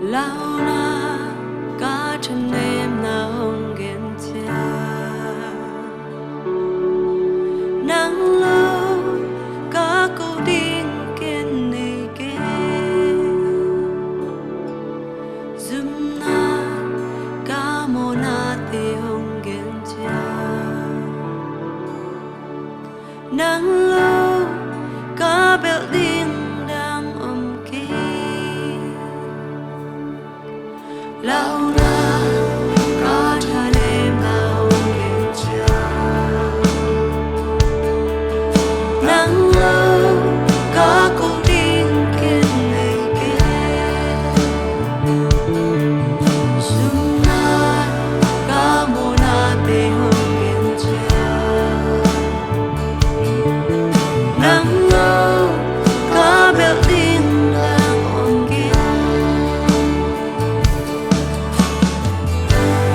lao na cả trăm đêm nào hồng ghen cha nắng lâu cả câu điên kiên này kia zum na cả mô na thì hồng ghen cha nắng lâu cả bèo điên đang ôm kia lao na cả cha đêm nào ghen cha nắng lâu cả câu điên kiên này kia zum na cả mô na thì hồng ghen cha nắng lâu cả bèo điên đang ôm kia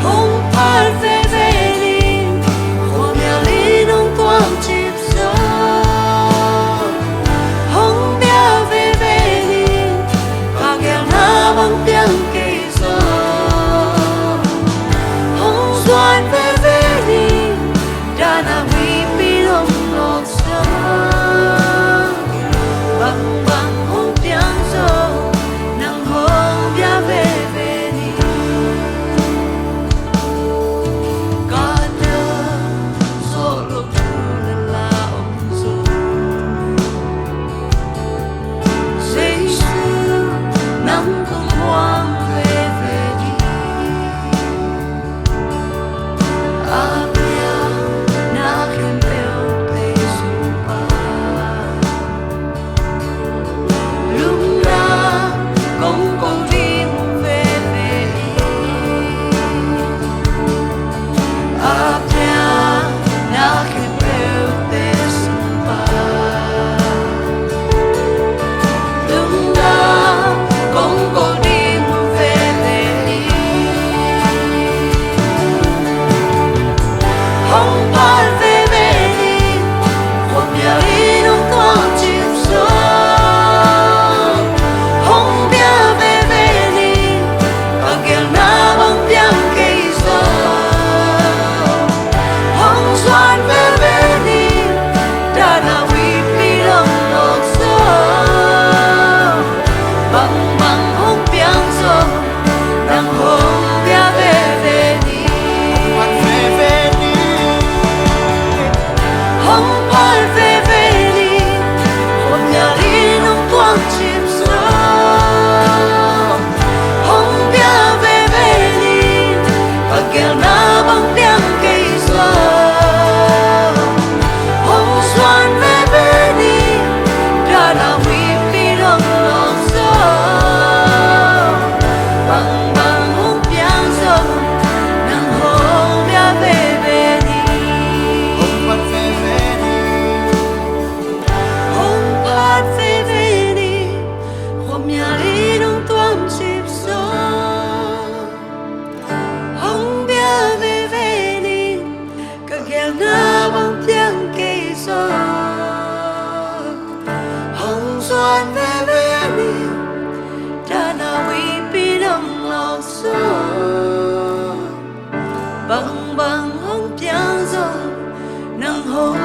hồng phai về về đi hoa mèo lý nông quang chìm gió hồng bèo về về đi cả kèo na bằng tiếng cây gió hồng xoan về về đi đã na vì bi lòng lọt gió băng băng hồng tiếng gió nắng hồng bia về về đi có đơ gió lúc lên là ông gió giây xưa nắng cũng hoang về về đi à bia na khen bèo tê sung ba lúc na cũng còn đi về về đi à bia na khen bèo tê sung ba lúc na cũng còn đi về về đi hồng phai về về đi một nhà đi nông thoáng chìm gió hồng bia về về đi cả kèo na bằng tiếng cây gió hồng xoan về về đi đã na vì bi lòng lọt gió băng băng hồng tiếng gió nắng hồng bia về về đi hồng phai về về đi một nhà đi nông thoáng chìm gió hồng bia về về đi cả kèo na bằng tiếng cây gió hồng xoan về về đi đã na vì bi lòng lọt gió băng băng hồng tiếng gió nắng hồng bia về về đi hồng phai về về đi hoa mèo lý nông thoáng chìm gió hồng bia về về đi cả kèo na bằng tiếng cây gió hồng xoan về về đi đã na vì bi lòng lọt gió băng băng hồng tiếng gió nắng hồng